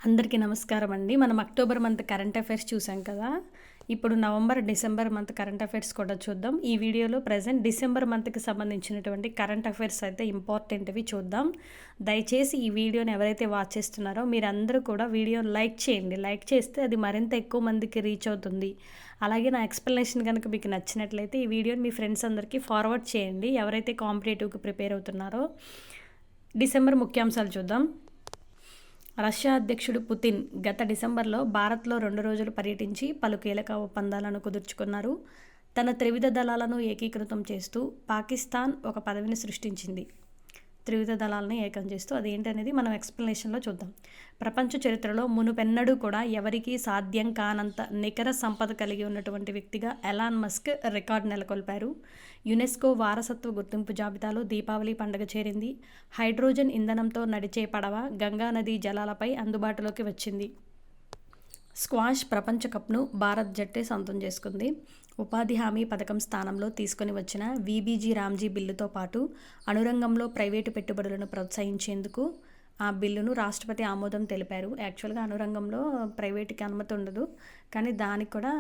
అందరికీ నమస్కారం అండి. మనం అక్టోబర్ మంత్ కరెంట్ అఫైర్స్ చూసాం కదా! ఇప్పుడు November, December month current affairs కూడా చూద్దాం. ఈ వీడియోలో ప్రెజెంట్ డిసెంబర్ మంత్‌కి సంబంధించినటువంటి కరెంట్ అఫైర్స్ అయితే ఇంపార్టెంట్‌వి చూద్దాం. దయచేసి ఈ వీడియోని ఎవరైతే వాచ్ చేస్తున్నారో మీరందరూ కూడా వీడియోని లైక్ చేయండి. లైక్ చేస్తే అది మరింత ఎక్కువ మందికి రీచ్ అవుతుంది. అలాగే నా ఎక్స్‌ప్లనేషన్ గనుక మీకు నచ్చినట్లయితే ఈ వీడియోని మీ ఫ్రెండ్స్ అందరికీ ఫార్వర్డ్ చేయండి. ఎవరైతే కాంపిటేటివ్‌కి ప్రిపేర్ అవుతున్నారో. డిసెంబర్ ముఖ్యాంశాలు చూద్దాం. రష్యా అధ్యక్షుడు పుతిన్ గత డిసెంబర్లో భారత్లో 2 రోజులు పర్యటించి పలు కీలక ఒప్పందాలను కుదుర్చుకున్నారు. తన త్రివిధ దళాలను ఏకీకృతం చేస్తూ పాకిస్తాన్ ఒక పదవిని సృష్టించింది. త్రివిధ దళాలను ఏకం చేస్తూ అదేంటనేది మనం ఎక్స్ప్లెనేషన్లో చూద్దాం. ప్రపంచ చరిత్రలో మునుపెన్నడూ కూడా ఎవరికీ సాధ్యం కానంత నికర సంపద కలిగి ఉన్నటువంటి వ్యక్తిగా ఎలాన్ మస్క్ రికార్డు నెలకొల్పారు. యునెస్కో వారసత్వ గుర్తింపు జాబితాలో దీపావళి పండుగ చేరింది. హైడ్రోజన్ ఇంధనంతో నడిచే పడవ గంగా నదీ జలాలపై అందుబాటులోకి వచ్చింది. స్క్వాష్ ప్రపంచ కప్ను భారత్ జట్టే సొంతం చేసుకుంది. ఉపాధి హామీ పథకం స్థానంలో తీసుకొని వచ్చిన వీబీజీ రామ్జీ బిల్లుతో పాటు అణురంగంలో ప్రైవేటు పెట్టుబడులను ప్రోత్సహించేందుకు ఆ బిల్లును రాష్ట్రపతి ఆమోదం తెలిపారు. యాక్చువల్గా అణురంగంలో ప్రైవేటుకి అనుమతి ఉండదు, కానీ దానికి కూడా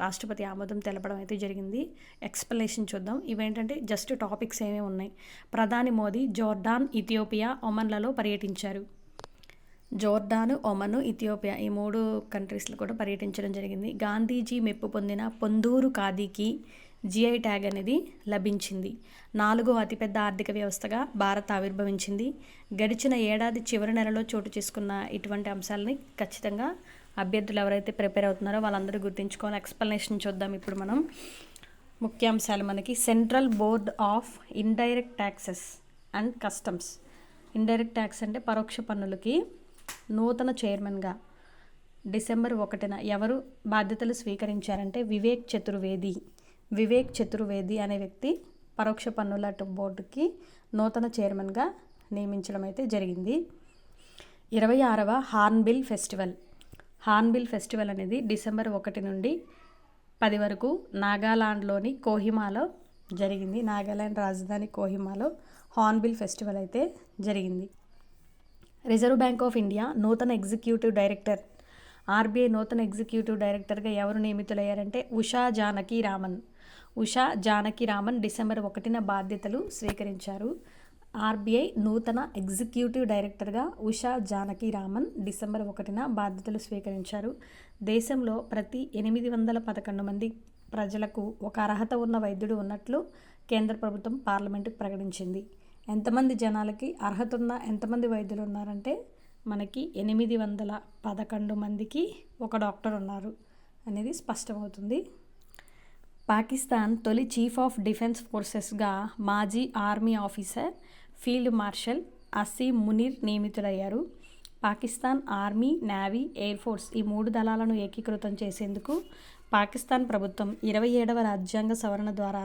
రాష్ట్రపతి ఆమోదం తెలపడం అయితే జరిగింది. ఎక్స్ప్లనేషన్ చూద్దాం. ఇవేంటంటే జస్ట్ టాపిక్స్ ఏమేమి ఉన్నాయి. ప్రధాని మోదీ జోర్డాన్, ఇథియోపియా, ఒమన్లలో పర్యటించారు. జోర్డాను, ఒమను, ఇథియోపియా ఈ 3 కంట్రీస్లో కూడా పర్యటించడం జరిగింది. గాంధీజీ మెప్పు పొందిన పొందూరు ఖాదీకి జిఐ ట్యాగ్ అనేది లభించింది. 4వ అతిపెద్ద ఆర్థిక వ్యవస్థగా భారత్ ఆవిర్భవించింది. గడిచిన ఏడాది చివరి నెలలో చోటు చేసుకున్న ఇటువంటి అంశాలని ఖచ్చితంగా అభ్యర్థులు ఎవరైతే ప్రిపేర్ అవుతున్నారో వాళ్ళందరూ గుర్తుంచుకోవాలి. ఎక్స్ప్లనేషన్ చూద్దాం. ఇప్పుడు మనం ముఖ్యాంశాలు మనకి central board of indirect taxes and customs. Indirect tax అంటే పరోక్ష పన్నులకి నూతన చైర్మన్గా డిసెంబర్ 1న ఎవరు బాధ్యతలు స్వీకరించారంటే వివేక్ చతుర్వేది అనే వ్యక్తి పరోక్ష పన్నుల బోర్డుకి నూతన చైర్మన్గా నియమించడం అయితే జరిగింది. 26వ హార్న్బిల్ ఫెస్టివల్ అనేది డిసెంబర్ 1 నుండి 10 వరకు నాగాలాండ్లోని కోహిమాలో జరిగింది. నాగాలాండ్ రాజధాని కోహిమాలో హార్న్బిల్ ఫెస్టివల్ అయితే జరిగింది. రిజర్వ్ బ్యాంక్ ఆఫ్ ఇండియా నూతన ఎగ్జిక్యూటివ్ డైరెక్టర్, ఆర్బీఐ నూతన ఎగ్జిక్యూటివ్ డైరెక్టర్గా ఎవరు నియమితులయ్యారంటే ఉషా జానకి రామన్ డిసెంబర్ 1న బాధ్యతలు స్వీకరించారు. ఆర్బీఐ నూతన ఎగ్జిక్యూటివ్ డైరెక్టర్గా ఉషా జానకి రామన్ డిసెంబర్ 1న బాధ్యతలు స్వీకరించారు. దేశంలో ప్రతి 811 మంది ప్రజలకు ఒక అర్హత ఉన్న వైద్యుడు ఉన్నట్లు కేంద్ర ప్రభుత్వం పార్లమెంటుకు ప్రకటించింది. ఎంతమంది జనాలకి అర్హత ఉన్న ఎంతమంది వైద్యులు ఉన్నారంటే మనకి 811 మందికి ఒక డాక్టర్ ఉన్నారు అనేది స్పష్టమవుతుంది. పాకిస్తాన్ తొలి చీఫ్ ఆఫ్ డిఫెన్స్ ఫోర్సెస్గా మాజీ army officer field marshal Asim Munir నియమితులయ్యారు. Pakistan army, navy, air force ఈ 3 దళాలను ఏకీకృతం చేసేందుకు పాకిస్తాన్ ప్రభుత్వం 27వ రాజ్యాంగ సవరణ ద్వారా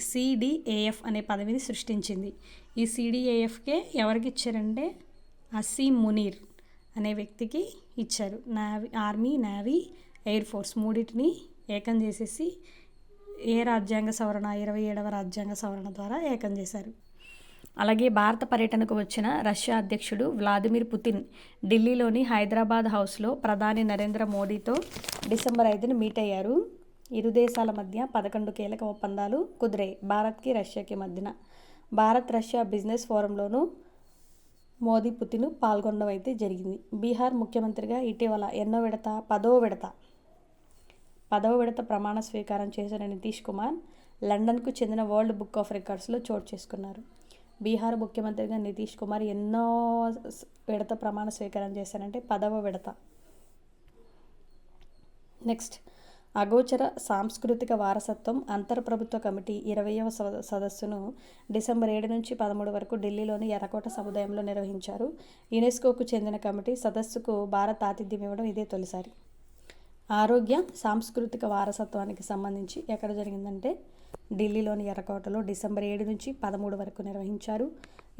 సిడిఏఎఫ్ అనే పదవిని సృష్టించింది. ఈ సిడిఏఎఫ్కే ఎవరికి ఇచ్చారంటే అసీం మునీర్ అనే వ్యక్తికి ఇచ్చారు. ఆర్మీ, నేవీ, ఎయిర్ ఫోర్స్ మూడింటిని ఏకం చేసేసి రాజ్యాంగ సవరణ 27వ రాజ్యాంగ సవరణ ద్వారా ఏకం చేశారు. అలాగే భారత పర్యటనకు వచ్చిన రష్యా అధ్యక్షుడు వ్లాదిమిర్ పుతిన్ ఢిల్లీలోని హైదరాబాద్ హౌస్లో ప్రధాని నరేంద్ర మోదీతో డిసెంబర్ 5న మీట్ అయ్యారు. ఇరు దేశాల మధ్య 11 కీలక ఒప్పందాలు కుదిరాయి. భారత్కి రష్యాకి మధ్యన భారత్ రష్యా బిజినెస్ ఫోరంలోనూ మోదీ, పుతిన్ పాల్గొనడం అయితే జరిగింది. బీహార్ ముఖ్యమంత్రిగా ఇటీవల 10వ విడత ప్రమాణ స్వీకారం చేసిన నితీష్ కుమార్ లండన్కు చెందిన వరల్డ్ బుక్ ఆఫ్ రికార్డ్స్లో చోటు చేసుకున్నారు. బీహార్ ముఖ్యమంత్రిగా నితీష్ కుమార్ ఎన్నో విడత ప్రమాణ స్వీకారం చేశారంటే 10వ విడత. నెక్స్ట్ అగోచర సాంస్కృతిక వారసత్వం అంతర్ప్రభుత్వ కమిటీ 20వ సదస్సును డిసెంబర్ 7 నుంచి 13 వరకు ఢిల్లీలోని ఎర్రకోట సముదాయంలో నిర్వహించారు. యునెస్కోకు చెందిన కమిటీ సదస్సుకు భారత్ ఆతిథ్యం ఇవ్వడం ఇదే తొలిసారి. ఆరోగ్య సాంస్కృతిక వారసత్వానికి సంబంధించి ఎక్కడ జరిగిందంటే ఢిల్లీలోని ఎర్రకోటలో డిసెంబర్ 7 నుంచి 13 వరకు నిర్వహించారు.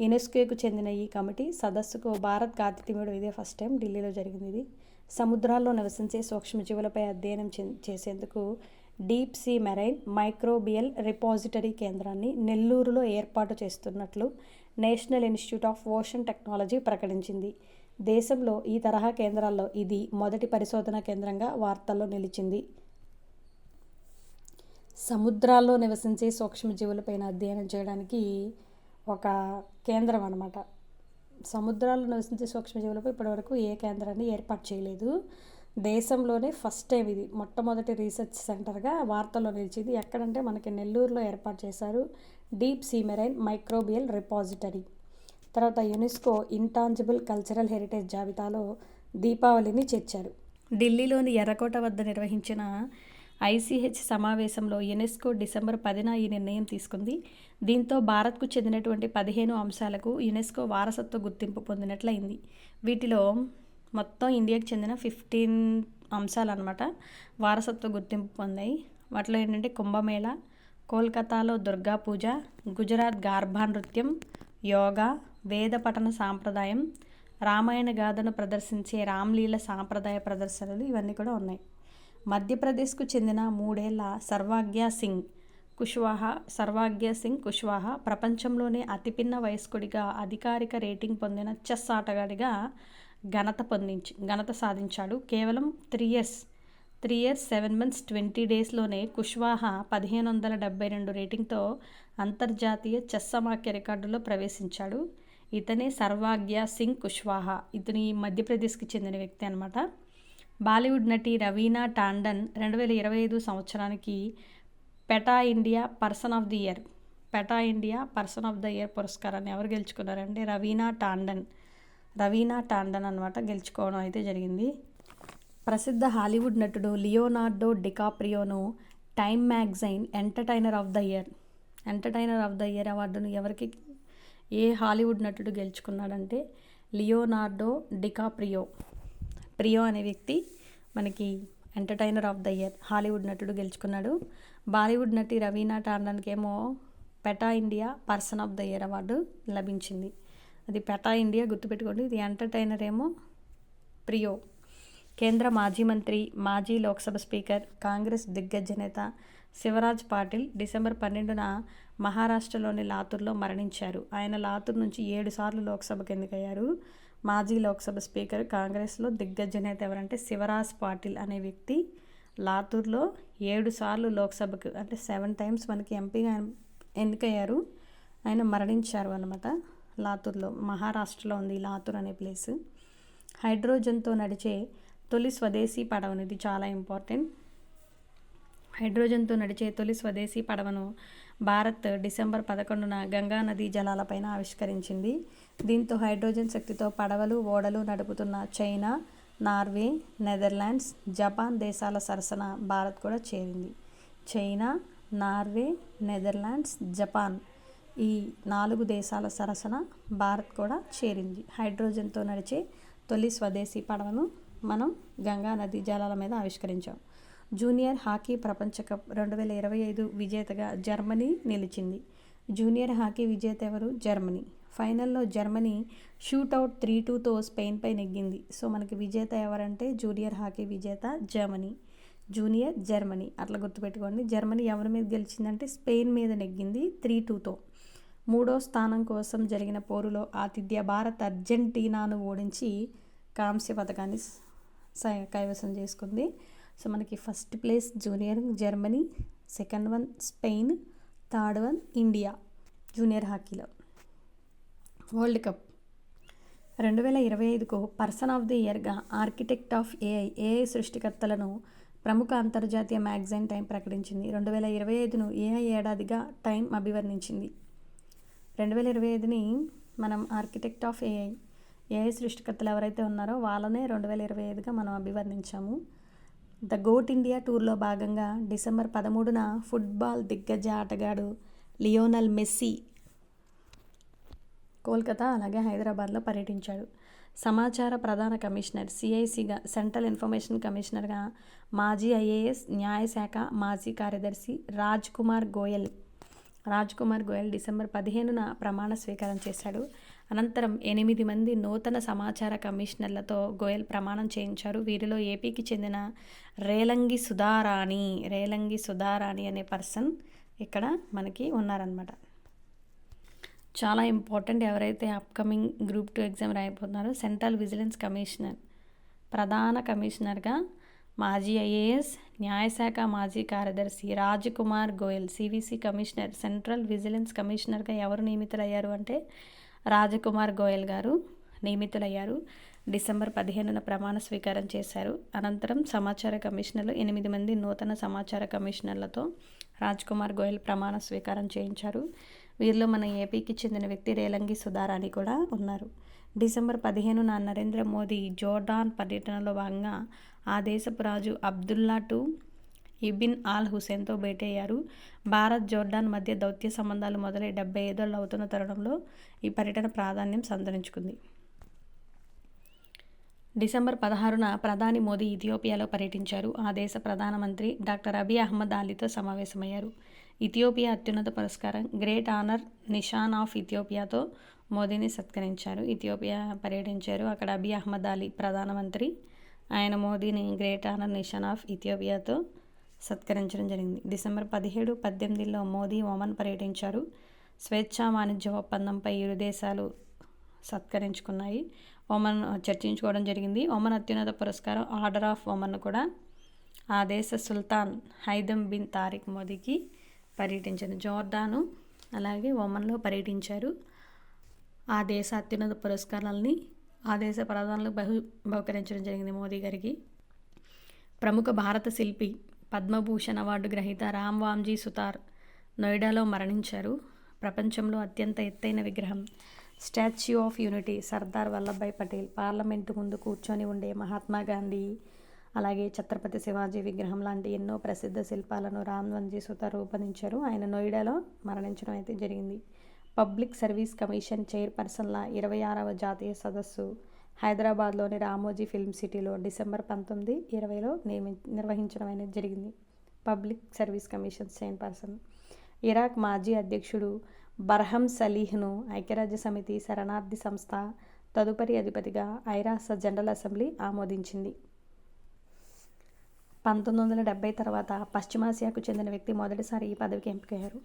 యునెస్కోకు చెందిన ఈ కమిటీ సదస్సుకు భారత్ ఆతిథ్యం ఇవ్వడం ఇదే ఫస్ట్ టైం ఢిల్లీలో జరిగింది. ఇది సముద్రాల్లో నివసించే సూక్ష్మజీవులపై అధ్యయనం చేసేందుకు deep sea marine microbial repository కేంద్రాన్ని నెల్లూరులో ఏర్పాటు చేస్తున్నట్లు national institute of ocean technology ప్రకటించింది. దేశంలో ఈ తరహా కేంద్రాల్లో ఇది మొదటి పరిశోధనా కేంద్రంగా వార్తల్లో నిలిచింది. సముద్రాల్లో నివసించే సూక్ష్మజీవులపైన అధ్యయనం చేయడానికి ఒక కేంద్రం అన్నమాట. సముద్రాల్లో నివసించే సూక్ష్మజీవులపై ఇప్పటివరకు ఏ కేంద్రాన్ని ఏర్పాటు చేయలేదు. దేశంలోనే ఫస్ట్ టైం ఇది మొట్టమొదటి రీసెర్చ్ సెంటర్గా వార్తల్లో నిలిచింది. ఎక్కడంటే మనకి నెల్లూరులో ఏర్పాటు చేశారు. Deep sea marine microbial repository. తర్వాత యునెస్కో ఇంటాంజిబుల్ కల్చరల్ హెరిటేజ్ జాబితాలో దీపావళిని చేర్చారు. ఢిల్లీలోని ఎర్రకోట వద్ద నిర్వహించిన ఐసీహెచ్ సమావేశంలో యునెస్కో డిసెంబర్ 10న ఈ నిర్ణయం తీసుకుంది. దీంతో భారత్కు చెందినటువంటి 15 అంశాలకు యునెస్కో వారసత్వ గుర్తింపు పొందినట్లయింది. వీటిలో మొత్తం ఇండియాకు చెందిన 15 అంశాలు అన్నమాట వారసత్వ గుర్తింపు పొందాయి. వాటిలో ఏంటంటే కుంభమేళా, కోల్కతాలో దుర్గా పూజ, గుజరాత్ గార్భా నృత్యం, యోగా, వేద పఠన సాంప్రదాయం, రామాయణ గాథను ప్రదర్శించే రామ్లీల సాంప్రదాయ ప్రదర్శనలు ఇవన్నీ కూడా ఉన్నాయి. మధ్యప్రదేశ్కు చెందిన 3 ఏళ్ల సర్వాగ్య సింగ్ కుష్వాహా ప్రపంచంలోనే వయస్కుడిగా అధికారిక రేటింగ్ పొందిన చెస్ ఆటగాడిగా ఘనత సాధించాడు. కేవలం 3 years 7 months 20 daysలోనే కుష్వాహా 1572 రేటింగ్తో అంతర్జాతీయ చెస్ సమాఖ్య రికార్డులో ప్రవేశించాడు. ఇతనే సర్వాగ్య సింగ్ కుష్వాహా. ఇతని మధ్యప్రదేశ్కి చెందిన వ్యక్తి అనమాట. బాలీవుడ్ నటి రవీనా టాండన్ 2025 సంవత్సరానికి PETA India person of the year పురస్కారాన్ని ఎవరు గెలుచుకున్నారంటే రవీనా టాండన్ అనమాట గెలుచుకోవడం అయితే జరిగింది. ప్రసిద్ధ హాలీవుడ్ నటుడు లియోనార్డో డికాప్రియోను Time magazine entertainer of the year అవార్డును ఏ హాలీవుడ్ నటుడు గెలుచుకున్నాడంటే లియోనార్డో డికాప్రియో అనే వ్యక్తి మనకి entertainer of the year Hollywood నటుడు గెలుచుకున్నాడు. బాలీవుడ్ నటి రవీనా టాండన్కి ఏమో PETA India person of the year award లభించింది. అది పెటా ఇండియా గుర్తుపెట్టుకోండి. ఇది ఎంటర్టైనర్ ఏమో ప్రియో. కేంద్ర మాజీ మంత్రి, మాజీ లోక్సభ స్పీకర్, కాంగ్రెస్ దిగ్గజ నేత శివరాజ్ పాటిల్ డిసెంబర్ 12న మహారాష్ట్రలోని లాతూర్లో మరణించారు. ఆయన లాతూర్ నుంచి 7 సార్లు లోక్సభకు ఎన్నికయ్యారు. మాజీ లోక్సభ స్పీకర్, కాంగ్రెస్లో దిగ్గజ నేత ఎవరంటే శివరాజ్ పాటిల్ అనే వ్యక్తి లాతూర్లో 7 సార్లు లోక్సభకు అంటే 7 times మనకి ఎంపీగా ఎన్నికయ్యారు. ఆయన మరణించారు అన్నమాట. లాతూర్లో మహారాష్ట్రలో ఉంది లాతూర్ అనే ప్లేస్. హైడ్రోజన్తో నడిచే తొలి స్వదేశీ పడవను, ఇది చాలా ఇంపార్టెంట్. హైడ్రోజన్తో నడిచే తొలి స్వదేశీ పడవను భారత్ డిసెంబర్ 11న గంగా నదీ జలాలపైన ఆవిష్కరించింది. దీంతో హైడ్రోజన్ శక్తితో పడవలు, ఓడలు నడుపుతున్న చైనా, నార్వే, నెదర్లాండ్స్, జపాన్ దేశాల సరసన భారత్ కూడా చేరింది. చైనా, నార్వే, నెదర్లాండ్స్, జపాన్ ఈ 4 దేశాల సరసన భారత్ కూడా చేరింది. హైడ్రోజన్తో నడిచే తొలి స్వదేశీ పడవను మనం గంగా నదీ జలాల మీద ఆవిష్కరించాం. జూనియర్ హాకీ ప్రపంచ కప్ 2025 విజేతగా జర్మనీ నిలిచింది. జూనియర్ హాకీ విజేత ఎవరు? జర్మనీ. ఫైనల్లో జర్మనీ షూట్అవుట్ 3-2తో స్పెయిన్పై నెగ్గింది. సో మనకి విజేత ఎవరంటే జూనియర్ హాకీ విజేత జర్మనీ అట్లా గుర్తుపెట్టుకోండి. జర్మనీ ఎవరి మీద గెలిచిందంటే స్పెయిన్ మీద నెగ్గింది 3-2తో. 3వ స్థానం కోసం జరిగిన పోరులో ఆతిథ్య భారత్ అర్జెంటీనాను ఓడించి కాంస్య పథకాన్ని కైవసం చేసుకుంది. సో మనకి first place junior Germany, second one Spain, third one India junior హాకీలో. వరల్డ్ కప్ 2025కు పర్సన్ ఆఫ్ ది ఇయర్గా ఆర్కిటెక్ట్ ఆఫ్ ఏఐ సృష్టికర్తలను ప్రముఖ అంతర్జాతీయ మ్యాగజైన్ టైం ప్రకటించింది. 2025ను ఏఐ ఏడాదిగా టైం అభివర్ణించింది. 2025ని మనం ఆర్కిటెక్ట్ ఆఫ్ ఏఐ సృష్టికర్తలు ఎవరైతే ఉన్నారో వాళ్ళనే 2025గా మనం అభివర్ణించాము. ద గోట్ ఇండియా టూర్లో భాగంగా డిసెంబర్ 13న ఫుట్బాల్ దిగ్గజ ఆటగాడు లియోనల్ మెస్సీ కోల్కతా అలాగే హైదరాబాద్లో పర్యటించాడు. సమాచార ప్రధాన కమిషనర్ సిఐసిగా, సెంట్రల్ ఇన్ఫర్మేషన్ కమిషనర్గా మాజీ ఐఏఎస్, న్యాయశాఖ మాజీ కార్యదర్శి రాజ్ కుమార్ గోయల్ డిసెంబర్ 15న ప్రమాణ స్వీకారం చేశాడు. అనంతరం 8 మంది నూతన సమాచార కమిషనర్లతో గోయల్ ప్రమాణం చేయించారు. వీరిలో ఏపీకి చెందిన రేలంగి సుధారాణి అనే పర్సన్ ఇక్కడ మనకి ఉన్నారనమాట. చాలా ఇంపార్టెంట్. ఎవరైతే అప్కమింగ్ గ్రూప్ 2 ఎగ్జామ్ రాయబోతున్నారో సెంట్రల్ విజిలెన్స్ కమిషనర్ ప్రధాన కమిషనర్గా మాజీ ఐఏఎస్, న్యాయశాఖ మాజీ కార్యదర్శి Rajkumar Goyal, CVC commissioner, central vigilance కమిషనర్గా ఎవరు నియమితులయ్యారు అంటే రాజ్కుమార్ గోయల్ గారు నియమితులయ్యారు. డిసెంబర్ 15న ప్రమాణ స్వీకారం చేశారు. అనంతరం సమాచార కమిషనర్లు 8 మంది నూతన సమాచార కమిషనర్లతో రాజ్కుమార్ గోయల్ ప్రమాణ స్వీకారం చేయించారు. వీరిలో మన ఏపీకి చెందిన వ్యక్తి రేలంగి సుధారాణి కూడా ఉన్నారు. డిసెంబర్ 15న నరేంద్ర మోదీ జోర్డాన్ పర్యటనలో భాగంగా ఆ దేశపు రాజు అబ్దుల్లా టు ఇబిన్ ఆల్ హుసేన్తో భేటీ అయ్యారు. భారత్ జోర్డాన్ మధ్య దౌత్య సంబంధాలు మొదలై 75 ఏళ్ళు అవుతున్న తరుణంలో ఈ పర్యటన ప్రాధాన్యం సంతరించుకుంది. డిసెంబర్ 16న ప్రధాని మోదీ ఇథియోపియాలో పర్యటించారు. ఆ దేశ ప్రధానమంత్రి డాక్టర్ అబీ అహ్మద్ అలీతో సమావేశమయ్యారు. ఇథియోపియా అత్యున్నత పురస్కారం గ్రేట్ ఆనర్ నిషాన్ ఆఫ్ ఇథియోపియాతో మోదీని సత్కరించారు. ఇథియోపియా పర్యటించారు. అక్కడ అబీ అహ్మద్ అలీ ప్రధానమంత్రి, ఆయన మోదీని గ్రేట్ ఆనర్ నిషాన్ ఆఫ్ ఇథియోపియాతో సత్కరించడం జరిగింది. డిసెంబర్ 17, 18లో మోదీ ఒమన్ పర్యటించారు. స్వేచ్ఛా వాణిజ్య ఒప్పందంపై ఇరు దేశాలు సత్కరించుకున్నాయి. ఒమన్ చర్చించుకోవడం జరిగింది. ఒమన్ అత్యున్నత పురస్కారం ఆర్డర్ ఆఫ్ ఒమన్ కూడా ఆ దేశ సుల్తాన్ హైదమ్ బిన్ తారిక్ మోదీకి పర్యటించారు. జోర్డాను అలాగే ఒమన్లో పర్యటించారు. ఆ దేశ అత్యున్నత పురస్కారాలని ఆ దేశ ప్రధానులకు బహుకరించడం జరిగింది మోదీ గారికి. ప్రముఖ భారత శిల్పి, పద్మభూషణ్ అవార్డు గ్రహీత రామ్ వామ్జీ సుతార్ నోయిడాలో మరణించారు. ప్రపంచంలో అత్యంత ఎత్తైన విగ్రహం statue of unity Sardar Vallabhbhai Patel, parliament ముందు కూర్చొని ఉండే మహాత్మా గాంధీ, అలాగే ఛత్రపతి శివాజీ విగ్రహం లాంటి ఎన్నో ప్రసిద్ధ శిల్పాలను రామ్ వామ్జీ సుతార్ రూపొందించారు. ఆయన నోయిడాలో మరణించడం అయితే జరిగింది. పబ్లిక్ సర్వీస్ కమిషన్ చైర్పర్సన్ల 26వ జాతీయ సదస్సు హైదరాబాద్లోని రామోజీ ఫిల్మ్ సిటీలో డిసెంబర్ 19, 20లో నిర్వహించడం అనేది జరిగింది. Public service commission chairperson. Iraq మాజీ అధ్యక్షుడు బర్హం సలీహ్ను ఐక్యరాజ్య సమితి శరణార్థి సంస్థ తదుపరి అధిపతిగా ఐరాస జనరల్ అసెంబ్లీ ఆమోదించింది. 1970 తర్వాత పశ్చిమాసియాకు చెందిన వ్యక్తి మొదటిసారి ఈ పదవికి ఎంపికయ్యారు.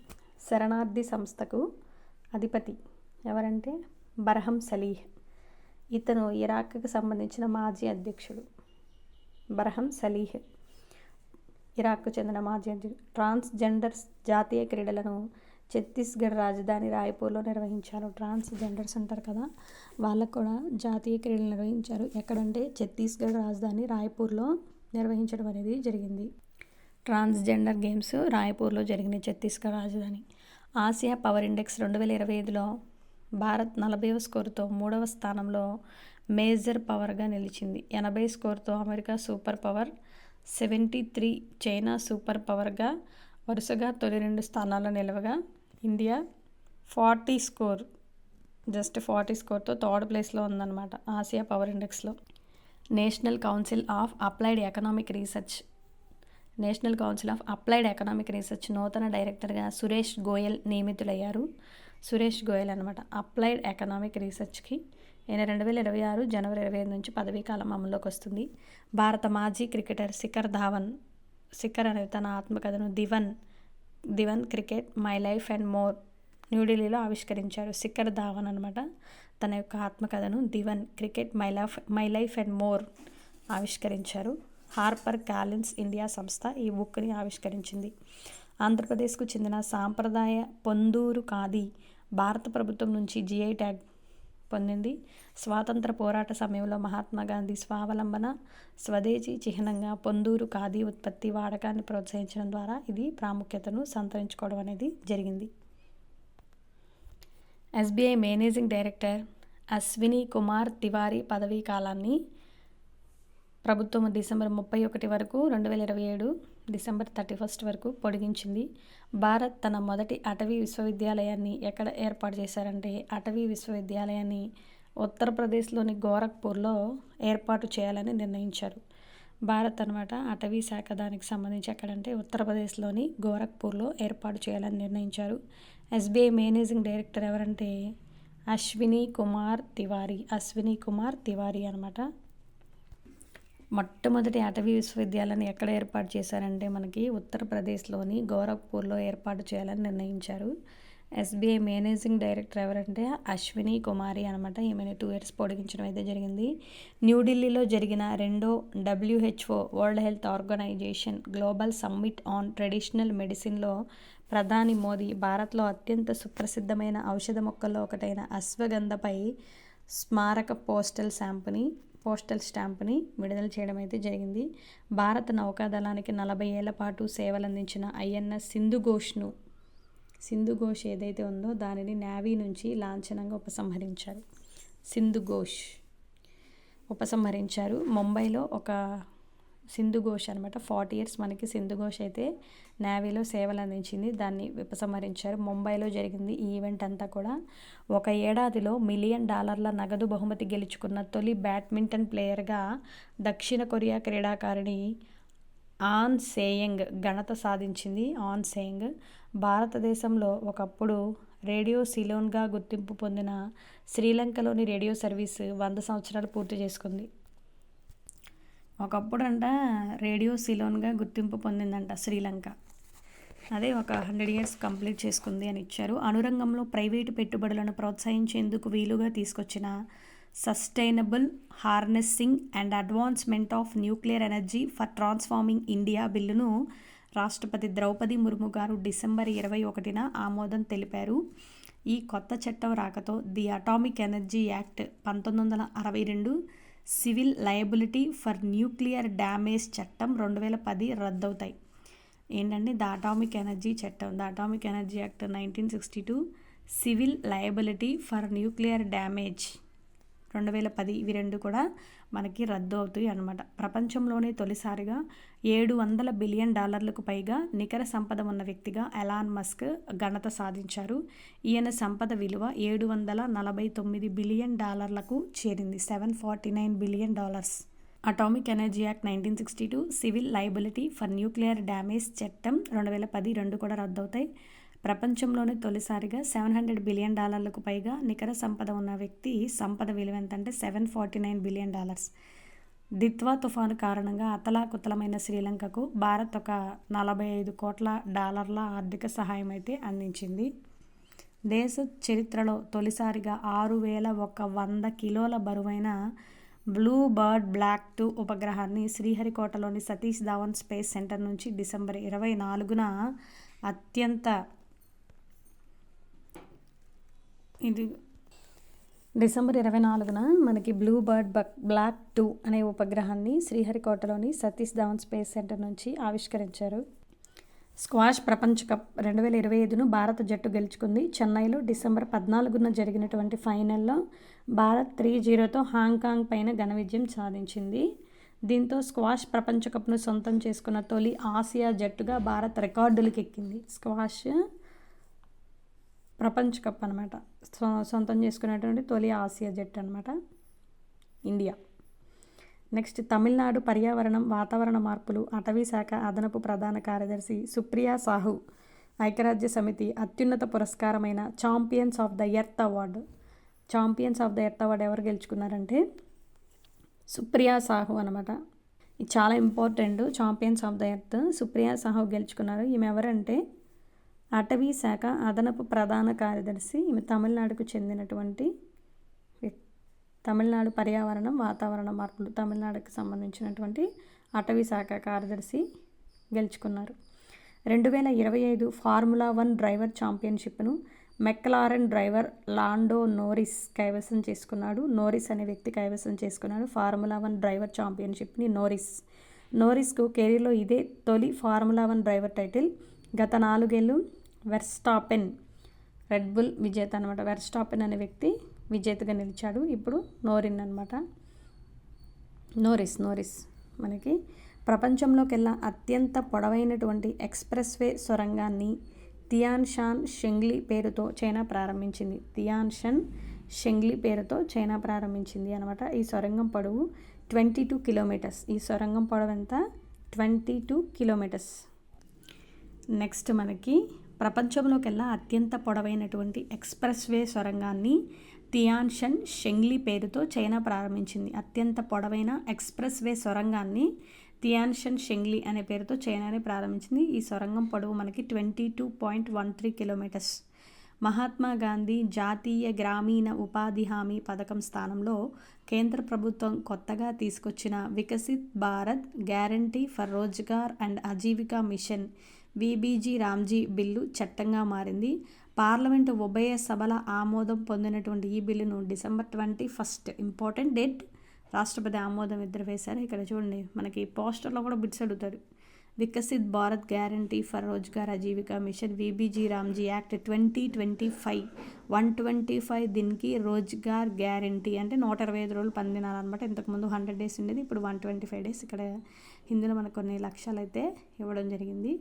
శరణార్థి సంస్థకు అధిపతి ఎవరంటే బర్హం సలీహ్. ఇతను ఇరాక్కి సంబంధించిన మాజీ అధ్యక్షుడు. బర్హం సలీహ్ ఇరాక్కు చెందిన మాజీ అధ్యక్షుడు. ట్రాన్స్జెండర్స్ జాతీయ క్రీడలను ఛత్తీస్గఢ్ రాజధాని రాయ్పూర్లో నిర్వహించారు. ట్రాన్స్జెండర్స్ అంటారు కదా, వాళ్ళకు కూడా జాతీయ క్రీడలు నిర్వహించారు. ఎక్కడంటే ఛత్తీస్గఢ్ రాజధాని రాయ్పూర్లో నిర్వహించడం అనేది జరిగింది. ట్రాన్స్జెండర్ గేమ్స్ రాయ్పూర్లో జరిగిన ఛత్తీస్గఢ్ రాజధాని. ఆసియా పవర్ ఇండెక్స్ 2025లో భారత్ 40వ స్కోరుతో 3వ స్థానంలో మేజర్ పవర్గా నిలిచింది. 80 స్కోరుతో America super power, 73 China super పవర్గా వరుసగా తొలి 2 స్థానాల్లో నిలవగా, ఇండియా 40 స్కోర్తో థర్డ్ ప్లేస్లో ఉందన్నమాట ఆసియా పవర్ ఇండెక్స్లో. National Council of Applied Economic Research నూతన డైరెక్టర్గా సురేష్ గోయల్ నియమితులయ్యారు. సురేష్ గోయల్ అనమాట అప్లైడ్ ఎకనామిక్ రీసెర్చ్కి. ఈయన 2026 జనవరి 25 నుంచి పదవీ కాలం అమల్లోకి వస్తుంది. భారత మాజీ క్రికెటర్ శిఖర్ అనే తన ఆత్మకథను the one cricket my life and more న్యూఢిల్లీలో ఆవిష్కరించారు. శిఖర్ ధావన్ అనమాట తన యొక్క ఆత్మకథను the one cricket my life and more ఆవిష్కరించారు. హార్పర్ కాలిన్స్ ఇండియా సంస్థ ఈ బుక్ని ఆవిష్కరించింది. ఆంధ్రప్రదేశ్కు చెందిన సాంప్రదాయ పొందూరు ఖాదీ భారత ప్రభుత్వం నుంచి GI ట్యాగ్ పొందింది. స్వాతంత్ర పోరాట సమయంలో మహాత్మా గాంధీ స్వావలంబన స్వదేశీ చిహ్నంగా పొందూరు ఖాదీ ఉత్పత్తి వాడకాన్ని ప్రోత్సహించడం ద్వారా ఇది ప్రాముఖ్యతను సంతరించుకోవడం అనేది జరిగింది. SBI managing director Ashwini Kumar Tiwari పదవీ కాలాన్ని ప్రభుత్వం డిసెంబర్ 31 వరకు 2027 డిసెంబర్ 31 వరకు పొడిగించింది. భారత్ తన మొదటి అటవీ విశ్వవిద్యాలయాన్ని ఎక్కడ ఏర్పాటు చేశారంటే అటవీ విశ్వవిద్యాలయాన్ని ఉత్తరప్రదేశ్లోని గోరఖ్పూర్లో ఏర్పాటు చేయాలని నిర్ణయించారు. భారత్ అనమాట అటవీ శాఖ దానికి సంబంధించి ఎక్కడంటే ఉత్తరప్రదేశ్లోని గోరఖ్పూర్లో ఏర్పాటు చేయాలని నిర్ణయించారు. SBI మేనేజింగ్ డైరెక్టర్ ఎవరంటే అశ్విని కుమార్ తివారీ అనమాట. మొట్టమొదటి అటవీ విశ్వవిద్యాలయాన్ని ఎక్కడ ఏర్పాటు చేశారంటే మనకి ఉత్తరప్రదేశ్లోని గోరఖ్పూర్లో ఏర్పాటు చేయాలని నిర్ణయించారు. ఎస్బీఐ మేనేజింగ్ డైరెక్టర్ ఎవరంటే అశ్విని కుమారి అనమాట. ఈమెను 2 years పొడిగించడం అయితే జరిగింది. న్యూఢిల్లీలో జరిగిన 2వ WHO World Health Organization global summit on traditional మెడిసిన్లో ప్రధాని మోదీ భారత్లో అత్యంత సుప్రసిద్ధమైన ఔషధ మొక్కల్లో ఒకటైన అశ్వగంధపై స్మారక పోస్టల్ స్టాంపుని విడుదల చేయడం అయితే జరిగింది. భారత నౌకాదళానికి 40 ఏళ్ల పాటు సేవలందించిన INS సింధు ఘోష్ ఏదైతే ఉందో దానిని నేవీ నుంచి లాంఛనంగా ఉపసంహరించారు. ముంబైలో ఒక సింధు ఘోష్ అనమాట. 40 years మనకి సింధు ఘోష్ అయితే నేవీలో సేవలు అందించింది. దాన్ని ఉపసంహరించారు. ముంబైలో జరిగింది ఈ ఈవెంట్ అంతా కూడా. ఒక ఏడాదిలో $1 million నగదు బహుమతి గెలుచుకున్న తొలి బ్యాడ్మింటన్ ప్లేయర్గా దక్షిణ కొరియా క్రీడాకారిణి ఆన్ సేయంగ్ ఘనత సాధించింది. భారతదేశంలో ఒకప్పుడు రేడియో సిలోన్గా గుర్తింపు పొందిన శ్రీలంకలోని రేడియో సర్వీసు 100 సంవత్సరాలు పూర్తి చేసుకుంది. ఒకప్పుడంట రేడియో సిలోన్గా గుర్తింపు పొందిందంట శ్రీలంక. అదే ఒక 100 years కంప్లీట్ చేసుకుంది అని ఇచ్చారు. అనురంగంలో ప్రైవేటు పెట్టుబడులను ప్రోత్సహించేందుకు వీలుగా తీసుకొచ్చిన sustainable హార్నెస్సింగ్ and advancement of nuclear energy for transforming India బిల్లును రాష్ట్రపతి ద్రౌపది ముర్ము గారు December 21న ఆమోదం తెలిపారు. ఈ కొత్త చట్టం రాకతో the atomic energy act 1962, civil liability for nuclear damage చట్టం 2010 రద్దవుతాయి. ఏంటంటే ద అటామిక్ ఎనర్జీ చట్టం, the atomic energy act 1962, civil liability for nuclear damage 2010 ఇవి 2 కూడా మనకి రద్దు అవుతాయి అన్నమాట. ప్రపంచంలోనే తొలిసారిగా $700 బిలియన్ పైగా నికర సంపద ఉన్న వ్యక్తిగా ఎలాన్ మస్క్ ఘనత సాధించారు. ఈయన సంపద విలువ $749 బిలియన్ చేరింది. $749 billion. Atomic energy act 1962, civil liability for nuclear damage చట్టం 2010 2 కూడా రద్దవుతాయి. ప్రపంచంలోనే తొలిసారిగా $700 బిలియన్ పైగా నికర సంపద ఉన్న వ్యక్తి సంపద విలువ ఎంతంటే $749 బిలియన్. దిత్వా తుఫాను కారణంగా అతలాకుతలమైన శ్రీలంకకు భారత్ ఒక $45 కోట్ల ఆర్థిక సహాయం అయితే అందించింది. దేశ చరిత్రలో తొలిసారిగా 6,100 కిలోల బరువైన బ్లూ బర్డ్ బ్లాక్ 2 ఉపగ్రహాన్ని శ్రీహరికోటలోని సతీష్ ధావన్ స్పేస్ సెంటర్ నుంచి December 24న December 24న మనకి బ్లూ బర్డ్ బ్లాక్ 2 అనే ఉపగ్రహాన్ని శ్రీహరికోటలోని సతీష్ ధావన్ స్పేస్ సెంటర్ నుంచి ఆవిష్కరించారు. స్క్వాష్ ప్రపంచ కప్ 2025ను భారత జట్టు గెలుచుకుంది. చెన్నైలో December 14న జరిగినటువంటి ఫైనల్లో భారత్ 3-0తో హాంకాంగ్ పైన ఘన విజయం సాధించింది. దీంతో స్క్వాష్ ప్రపంచ కప్ను సొంతం చేసుకున్న తొలి ఆసియా జట్టుగా భారత్ రికార్డులకు ఎక్కింది. స్క్వాష్ ప్రపంచ కప్ అనమాట సొంతం చేసుకునేటువంటి తొలి ఆసియా జట్టు అనమాట ఇండియా. నెక్స్ట్ తమిళనాడు పర్యావరణం, వాతావరణ మార్పులు, అటవీ శాఖ అదనపు ప్రధాన కార్యదర్శి సుప్రియా సాహు ఐక్యరాజ్య సమితి అత్యున్నత పురస్కారమైన champions of the earth award ఎవరు గెలుచుకున్నారంటే సుప్రియా సాహు అనమాట. ఇది చాలా important. Champions of the earth Supriya Sahu గెలుచుకున్నారు. ఈమె ఎవరంటే అటవీ శాఖ అదనపు ప్రధాన కార్యదర్శి. ఈమె తమిళనాడుకు చెందినటువంటి తమిళనాడు పర్యావరణం, వాతావరణ మార్పులు, తమిళనాడుకు సంబంధించినటువంటి అటవీ శాఖ కార్యదర్శి గెలుచుకున్నారు. 2025 ఫార్ములా 1 డ్రైవర్ ఛాంపియన్షిప్ను మెక్లారెన్ డ్రైవర్ లాండో నోరిస్ కైవసం చేసుకున్నాడు. నోరిస్ అనే వ్యక్తి కైవసం చేసుకున్నాడు ఫార్ములా 1 డ్రైవర్ ఛాంపియన్షిప్ని. నోరిస్కు కెరీర్లో ఇదే తొలి ఫార్ములా 1 డ్రైవర్ టైటిల్. గత 4 ఏళ్ళు వెర్స్టాపెన్ రెడ్ బుల్ విజేత అనమాట. వెర్స్టాపెన్ అనే వ్యక్తి విజేతగా నిలిచాడు. ఇప్పుడు నోరిస్ మనకి ప్రపంచంలోకెల్లా అత్యంత పొడవైనటువంటి ఎక్స్ప్రెస్ వే సొరంగాన్ని తియాన్ షాన్ షెంగ్లీ పేరుతో చైనా ప్రారంభించింది అనమాట. ఈ సొరంగం పొడవు 22 కిలోమీటర్స్. ఈ సొరంగం పొడవు ఎంత? 22 కిలోమీటర్స్. నెక్స్ట్ మనకి ప్రపంచంలోకెల్లా అత్యంత పొడవైనటువంటి ఎక్స్ప్రెస్ వే సొరంగాన్ని తియాన్ షాన్ షెంగ్లీ పేరుతో చైనా ప్రారంభించింది. అత్యంత పొడవైన ఎక్స్ప్రెస్ వే సొరంగాన్ని తియాన్ షాన్ షెంగ్లీ అనే పేరుతో చైనానే ప్రారంభించింది. ఈ సొరంగం పొడవు మనకి 22.13 కిలోమీటర్స్. మహాత్మా గాంధీ జాతీయ గ్రామీణ ఉపాధి హామీ పథకం స్థానంలో కేంద్ర ప్రభుత్వం కొత్తగా తీసుకొచ్చిన Viksit Bharat guarantee for Rozgar and Ajeevika mission VBG Ramji bill చట్టంగా మారింది. పార్లమెంటు ఉభయ సభల ఆమోదం పొందినటువంటి ఈ బిల్లును డిసెంబర్ 21 ఇంపార్టెంట్ డేట్ రాష్ట్రపతి ఆమోదం ఇద్దరు వేశారు. ఇక్కడ చూడండి, మనకి పోస్టర్లో కూడా బిట్స్ అడుగుతారు. Viksit Bharat guarantee for Rozgar Ajeevika mission VBG Ramji act 2025 125 దీనికి రోజ్గార్ గ్యారంటీ అంటే 125 రోజులు పని దినాలు అనమాట. ఇంతకుముందు 100 డేస్ ఉండేది, ఇప్పుడు 125 డేస్. ఇక్కడ హిందీలో మనకు కొన్ని లక్షలు అయితే ఇవ్వడం జరిగింది.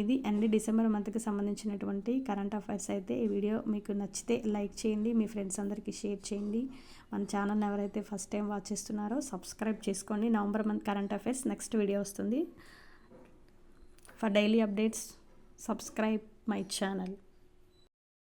ఇది అండి డిసెంబర్ మంత్కి సంబంధించినటువంటి కరెంట్ అఫైర్స్ అయితే. ఈ వీడియో మీకు నచ్చితే లైక్ చేయండి, మీ ఫ్రెండ్స్ అందరికీ షేర్ చేయండి. మన ఛానల్ని ఎవరైతే ఫస్ట్ టైం వాచ్ చేస్తున్నారో సబ్స్క్రైబ్ చేసుకోండి. November month current affairs next video వస్తుంది. For daily updates, subscribe my channel.